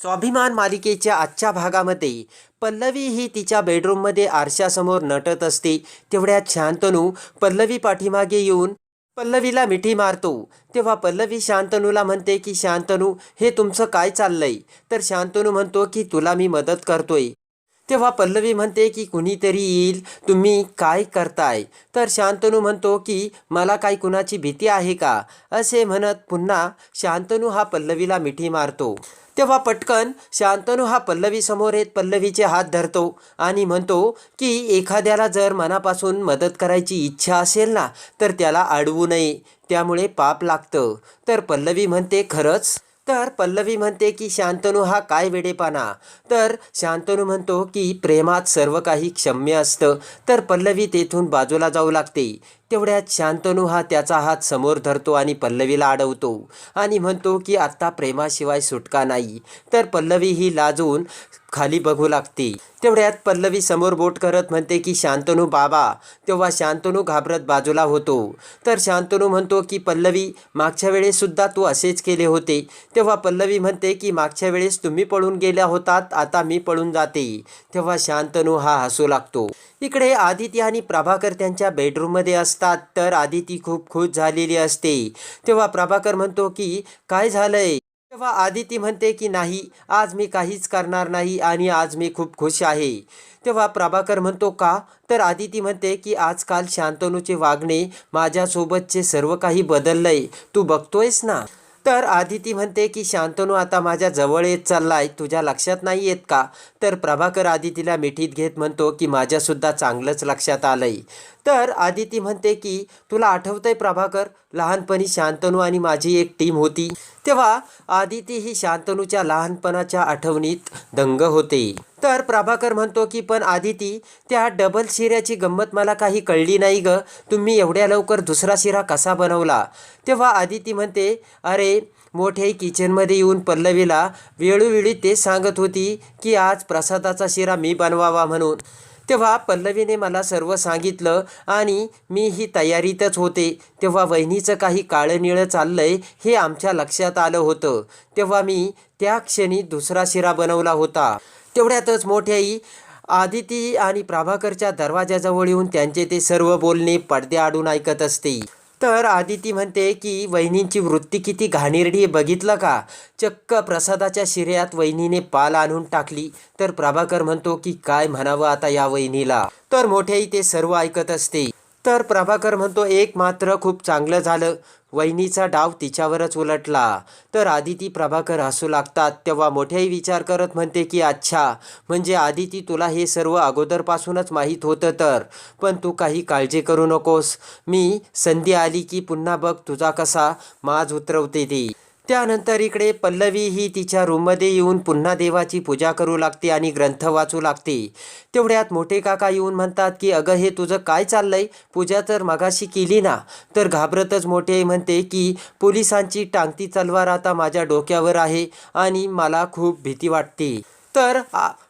स्वाभिमान मालिकेच्या आजच्या भागामध्ये पल्लवी ही तिच्या बेडरूममध्ये आरशासमोर नटत असते. तेवढ्यात शांतनू पल्लवी पाठीमागे येऊन पल्लवीला मिठी मारतो. तेव्हा पल्लवी शांतनूला म्हणते की शांतनू, हे तुमचं काय चाललंय? तर शांतनू म्हणतो की तुला मी मदत करतोय. तेव्हा पल्लवी म्हणते की कुणीतरी येईल, तुम्ही काय करताय? तर शांतनू म्हणतो की मला काय कुणाची भीती आहे का? असे म्हणत पुन्हा शांतनू हा पल्लवीला मिठी मारतो. तेव्हा पटकन शांतनू हा पल्लवी समोर येत पल्लवीचे हात धरतो आणि म्हणतो की एखाद्याला जर मनापासून मदत करायची इच्छा असेल ना, तर त्याला अडवू नये, त्यामुळे पाप लागतं. तर पल्लवी म्हणते खरंच? तर पल्लवी म्हणते की शांतनू हा काय वेडेपणा? तर शांतनू म्हणतो की प्रेमात सर्व काही क्षम्य असतं. तर पल्लवी तेथून बाजूला जाऊ लागते. तेवढ्यात शांतनू हा त्याचा हात समोर धरतो आणि पल्लवीला अडवतो आणि म्हणतो की आत्ता प्रेमाशिवाय सुटका नाही. तर पल्लवी ही लाजून खाली बघू लागते. तेवढ्यात पल्लवी समोर बोट करत म्हणते की शांतनू बाबा. तेव्हा शांतनू घाबरत बाजूला होतो. तर शांतनू म्हणतो की पल्लवी, मागच्या वेळेससुद्धा तू असेच केले होते. तेव्हा पल्लवी म्हणते की मागच्या वेळेस तुम्ही पळून गेल्या होतात, आता मी पळून जाते. तेव्हा शांतनू हा हसू लागतो. इकडे आदिती आणि प्रभाकर त्यांच्या बेडरूममध्ये असतात. तर आदिती खूप खुश झालेली असते. तेव्हा प्रभाकर म्हणतो की काय झालंय? तेव्हा आदिती म्हणते की नाही, आज मी काहीच करणार नाही आणि आज मी खूप खुश आहे. तेव्हा प्रभाकर म्हणतो का? तर आदिती म्हणते की आजकाल शांतनूचे वागणे, माझ्यासोबतचे सर्व काही बदललंय, तू बघतोयस ना. तर आदिती म्हणते की शांतनू आता माझ्या जवळ येत चाललाय, तुझ्या लक्षात नाही येत का? तर प्रभाकर आदितीला मिठीत घेत म्हणतो की माझ्यासुद्धा चांगलंच लक्षात आलंय. तर आदिती म्हणते की तुला आठवतंय प्रभाकर, लहानपणी शांतनू आणि माझी एक टीम होती. तेव्हा आदिती ही शांतनूच्या लहानपणाच्या आठवणीत दंग होते. तर प्रभाकर म्हणतो की पण आदिती, त्या डबल शिऱ्याची गंमत मला काही कळली नाही ग, तुम्ही एवढ्या लवकर दुसरा शिरा कसा बनवला? तेव्हा आदिती म्हणते अरे, मोठ्याही किचनमध्ये येऊन पल्लवीला वेळोवेळी तेच सांगत होती की आज प्रसादाचा शिरा मी बनवावा म्हणून. तेव्हा पल्लवीने मला सर्व सांगितलं आणि मी ही तयारीतच होते. तेव्हा वहिनीचं काही काळं निळं चाललंय हे आमच्या लक्षात आलं होतं. तेव्हा मी त्या क्षणी दुसरा शिरा बनवला होता. तेवढ्यातच मोठ्याई आदिती आणि प्रभाकरच्या दरवाजाजवळ येऊन त्यांचे ते सर्व बोलणे पडद्याआडून ऐकत असते. तर आदिती म्हणते की वहिनींची वृत्ती किती घाणेरडी बघितलं का? चक्क प्रसादाच्या शिऱ्यात वहिनीने पाल आणून टाकली. तर प्रभाकर म्हणतो की काय म्हणावं आता या वहिनीला. तर मोठ्याई ते सर्व ऐकत असते. तर प्रभाकर म्हणतो एक मात्र खूप चांगलं झालं, वहिनीचा डाव तिच्यावरच उलटला. तर आदिती प्रभाकर हसू लागतात. तेव्हा मोठ्याही विचार करत म्हणते की अच्छा, म्हणजे आदिती तुला हे सर्व अगोदरपासूनच माहीत होतं तर. पण तू काही काळजी करू नकोस, मी संधी आली की पुन्हा बघ तुझा कसा माज उतरवते ती. त्यानंतर इकडे पल्लवी ही तिच्या रूममध्ये येऊन पुन्हा देवाची पूजा करू लागते आणि ग्रंथ वाचू लागते. तेवढ्यात मोठे काका येऊन म्हणतात की अगं हे तुझं काय चाललंय? पूजा तर मगाशी केली ना. तर घाबरतच मोठे म्हणते की पोलिसांची टांगती तलवार आता माझ्या डोक्यावर आहे आणि मला खूप भीती वाटते. तर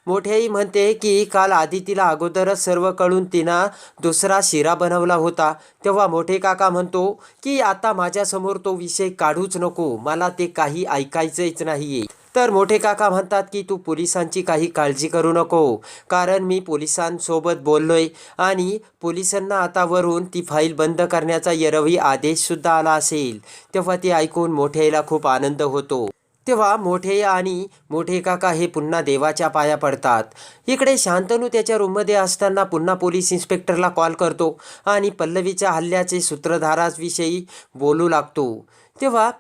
मोठ्याई म्हणते की काल आदितीला अगोदरच सर्व कळून तिनं दुसरा शिरा बनवला होता. तेव्हा मोठे काका म्हणतो की आता माझ्यासमोर तो विषय काढूच नको, मला ते काही ऐकायचंच नाहीये. तर मोठे काका म्हणतात की तू पोलिसांची काही काळजी करू नको, कारण मी पोलिसांसोबत बोललोय आणि पोलिसांना आता वरून ती फाईल बंद करण्याचा यरवी आदेशसुद्धा आला असेल. तेव्हा ते ऐकून मोठ्याईला खूप आनंद होतो. तेव्हा मोठे आणि मोठे काका हे पुन्हा देवाच्या पाया पडतात. इकडे शांतनू त्याच्या रूममध्ये असताना पुन्हा पोलीस इन्स्पेक्टरला कॉल करतो आणि पल्लवीच्या हल्ल्याचे सूत्रधाराविषयी बोलू लागतो. तेव्हा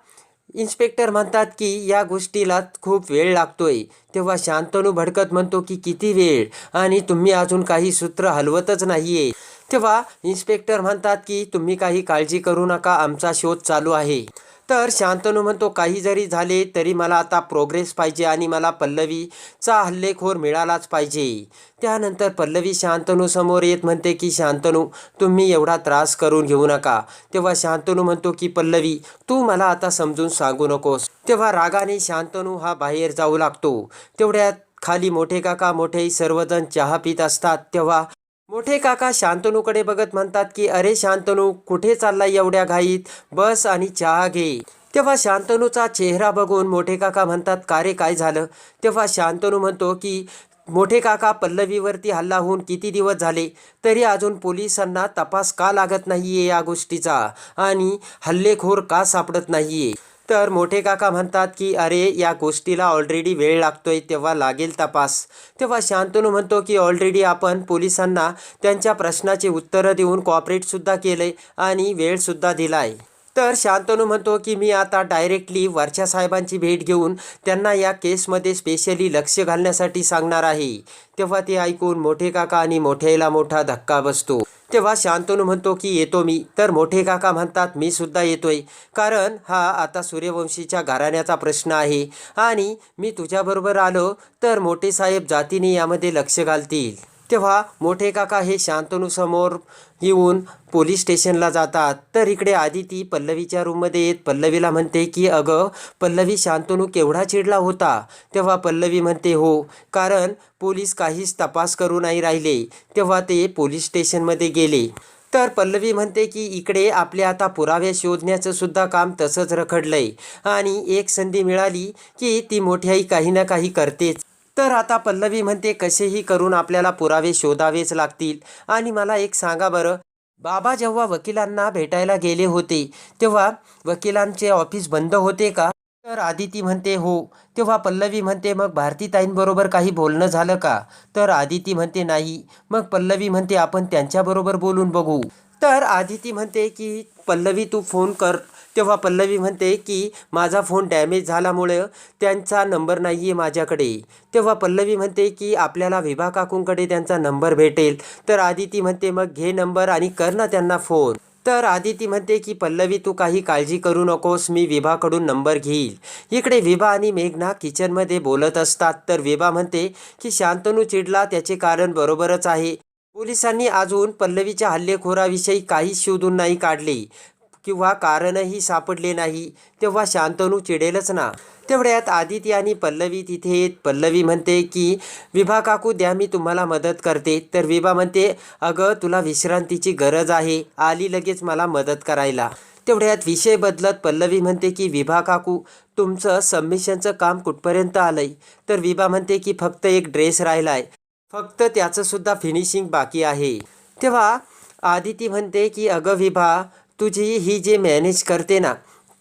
इन्स्पेक्टर म्हणतात की या गोष्टीला खूप वेळ लागतोय. तेव्हा शांतनू भडकत म्हणतो की किती वेळ, आणि तुम्ही अजून काही सूत्र हलवतच नाहीये. तेव्हा इन्स्पेक्टर म्हणतात की तुम्ही काही काळजी करू नका, आमचा शोध चालू आहे. तर शांतनू म्हणतो काही जरी झाले तरी मला आता प्रोग्रेस पाहिजे आणि मला पल्लवीचा हल्लेखोर मिळालाच पाहिजे. त्यानंतर पल्लवी शांतनू समोर येत म्हणते की शांतनू, तुम्ही एवढा त्रास करून घेऊ नका. तेव्हा शांतनू म्हणतो की पल्लवी, तू मला आता समजून सांगू नकोस. तेव्हा रागाने शांतनू हा बाहेर जाऊ लागतो. तेवढ्यात खाली मोठे काका मोठेही सर्वजण चहा पित असतात. तेव्हा मोठे काका शांतनूकडे बघत म्हणतात की अरे शांतनू, कुठे चाललाय एवढ्या घाईत? बस आणि चहा घे. तेव्हा शांतनूचा चेहरा बघून मोठे काका म्हणतात, का रे काय झालं? तेव्हा शांतनू म्हणतो की मोठे काका, पल्लवीवरती हल्ला होऊन किती दिवस झाले तरी अजून पोलिसांना तपास का लागत नाहीये या गोष्टीचा आणि हल्लेखोर का सापडत नाहीये? तर मोठे काका म्हणतात की अरे या गोष्टीला ऑलरेडी वेळ लागतोय, तेव्हा लागेल तपास. तेव्हा शांतनू म्हणतो की ऑलरेडी आपण पोलिसांना त्यांच्या प्रश्नाचे उत्तरं देऊन कॉपरेटसुद्धा केलंय आणि वेळसुद्धा दिलाय. तर शांतनू म्हणतो की मी आता डायरेक्टली वरच्या साहेबांची भेट घेऊन त्यांना या केसमध्ये स्पेशली लक्ष घालण्यासाठी सांगणार आहे. तेव्हा ते ऐकून मोठे काका आणि मोठ्याला मोठा धक्का बसतो. तेव्हा शांतनू म्हणतो की येतो मी. तर मोठे काका म्हणतात मी सुद्धा येतोय, कारण हा आता सूर्यवंशीच्या घराण्याचा प्रश्न आहे आणि मी तुझ्याबरोबर आलो तर मोठे साहेब जातीने यामध्ये लक्ष घालतील. तेव्हा मोठे काका हे शांतनू समोर येऊन पोलीस स्टेशनला जातात. तर इकडे आदिती पल्लवीच्या रूममध्ये येत पल्लवीला म्हणते की अगं पल्लवी, शांतनू केवढा चिडला होता. तेव्हा पल्लवी म्हणते हो, कारण पोलीस काहीच तपास करू नाही राहिले. तेव्हा ते पोलीस स्टेशनमध्ये गेले. तर पल्लवी म्हणते की इकडे आपले आता पुरावे शोधण्याचं सुद्धा काम तसंच रखडलंय आणि एक संधी मिळाली की ती मोठी काही ना काही करतेच. तर आता पल्लवी म्हणते कसेही करून आपल्याला पुरावे शोधावेच लागतील. आणि मला एक सांगा बरं, बाबा जेव्हा वकिलांना भेटायला गेले होते तेव्हा वकिलांचे ऑफिस बंद होते का? तर आदिती म्हणते हो. तेव्हा पल्लवी म्हणते मग भारतीताईंबरोबर काही बोलणं झालं का? तर आदिती म्हणते नाही. मग पल्लवी म्हणते आपण त्यांच्याबरोबर बोलून बघू. तर आदिती म्हणते की पल्लवी तू फोन कर. तेव्हा पल्लवी म्हणते की माझा फोन डॅमेज झाल्यामुळे त्यांचा नंबर नाही आहे माझ्याकडे. तेव्हा पल्लवी म्हणते की आपल्याला विभा काकूंकडे त्यांचा नंबर भेटेल. तर आदिती म्हणते मग घे नंबर आणि कर ना त्यांना फोन. तर आदिती म्हणते की पल्लवी तू काही काळजी करू नकोस, मी विभाकडून नंबर घेईल. इकडे विभा आणि मेघना किचनमध्ये बोलत असतात. तर विभा म्हणते की शांतनू चिडला त्याचे कारण बरोबरच आहे. पोलिसांनी अजून पल्लवीच्या हल्लेखोराविषयी काहीच शोधून नाही काढले किंवा कारणही सापडले नाही, तेव्हा शांतनू चिडेलच ना. तेवढ्यात आदिती आणि पल्लवी तिथे येत. पल्लवी म्हणते की विभा काकू द्या, मी तुम्हाला मदत करते. तर विभा म्हणते अगं तुला विश्रांतीची गरज आहे, आली लगेच मला मदत करायला. तेवढ्यात विषय बदलत पल्लवी म्हणते की विभा काकू तुमचं सबमिशनचं काम कुठपर्यंत आलंय? तर विभा म्हणते की फक्त एक ड्रेस राहिलाय, फक्त त्याचंसुद्धा फिनिशिंग बाकी आहे. तेव्हा आदिती म्हणते की अगं विभा, तुझी ही जे मॅनेज करते ना,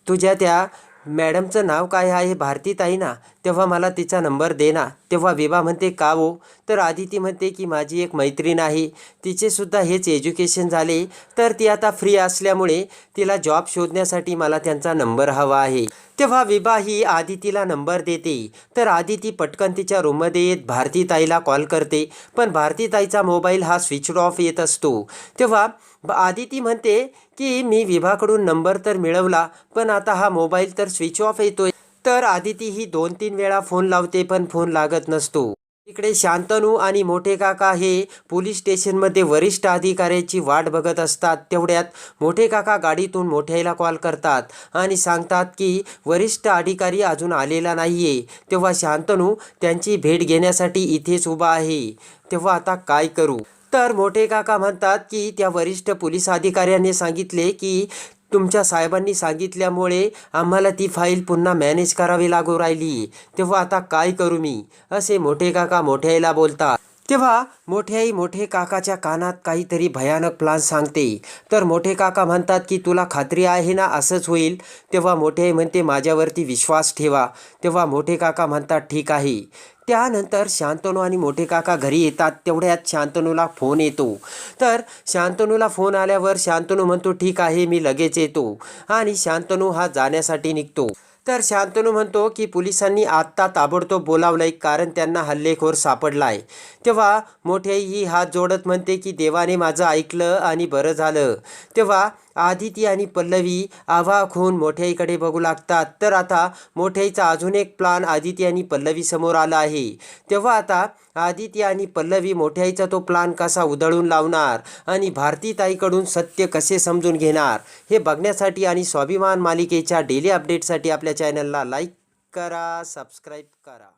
तुझ्या त्या मॅडमचं नाव काय आहे? भारतीताई ना. तेव्हा मला तिचा नंबर दे ना. तेव्हा विभा म्हणते का हो? तर आदिती म्हणते की माझी एक मैत्रीण आहे, तिचेसुद्धा हेच एज्युकेशन झाले, तर ती आता फ्री असल्यामुळे तिला जॉब शोधण्यासाठी मला त्यांचा नंबर हवा आहे. तेव्हा विभा ही आदितीला नंबर देते. तर आदिती पटकन तिच्या रूममध्ये येत भारतीताईला कॉल करते, पण भारतीताईचा मोबाईल हा स्विच ऑफ येत असतो. तेव्हा आदिती म्हणते की मी विभाकडून नंबर तर मिळवला, पण आता हा मोबाईल तर स्विच ऑफ येतोय. तर आदिती ही 2-3 वेळा फोन लावते, पण फोन लागत नसतो. इकडे शांतनू आणि मोठे काका हे पोलीस स्टेशनमध्ये वरिष्ठ अधिकाऱ्याची वाट बघत असतात. तेवढ्यात मोठे काका गाडीतून मोठ्याला कॉल करतात आणि सांगतात की वरिष्ठ अधिकारी अजून आलेला नाहीये. तेव्हा शांतनू त्यांची भेट घेण्यासाठी इथेच उभा आहे. तेव्हा आता काय करू? तर मोठे काका म्हणतात की त्या वरिष्ठ पोलीस अधिकाऱ्याने सांगितले की तुमच्या साहेबांनी सांगितल्यामुळे आम्हाला ती फाईल पुन्हा मॅनेज करावी लागू राहिली. तेव्हा आता काय करू मी? असे मोठे काका मोठ्याला बोलतात. तेव्हा मोठे काकाच्या कानात काहीतरी भयानक प्लान सांगते. तर मोठे काका म्हणतात की तुला खात्री आहे ना असंच होईल? तेव्हा मोठे म्हणते माझ्यावरती विश्वास ठेवा. तेव्हा मोठे काका म्हणतात ठीक आहे. त्यानंतर शांतनू आणि मोठे काका घरी येतात. तेवढ्यात शांतनूला फोन येतो. तर शांतनूला फोन आल्यावर शांतनू म्हणतो ठीक आहे, मी लगेच येतो. आणि शांतनू हा जाण्यासाठी निघतो. तर शांतनू म्हणतो की पोलिसांनी आत्ता ताबडतोब बोलावलंय, कारण त्यांना हल्लेखोर सापडलाय. तेव्हा मोठ्याई ही हात जोडत म्हणते की देवाने माझं ऐकलं आणि बरं झालं. तेव्हा आदिती आणि पल्लवी अवाक होऊन मोठ्याईकडे बघू लागतात. तर आता मोठ्याईचा अजून एक प्लान आदिती आणि पल्लवी समोर आला आहे. तेव्हा आता आदिती आणि पल्लवी मोठ्याईचा तो प्लान कसा उधळून लावणार आणि भारतीताईकडून सत्य कसे समजून घेणार, हे बघण्यासाठी आणि स्वाभिमान मालिकेच्या डेली अपडेटसाठी आपल्या चॅनलला लाईक करा, सबस्क्राईब करा.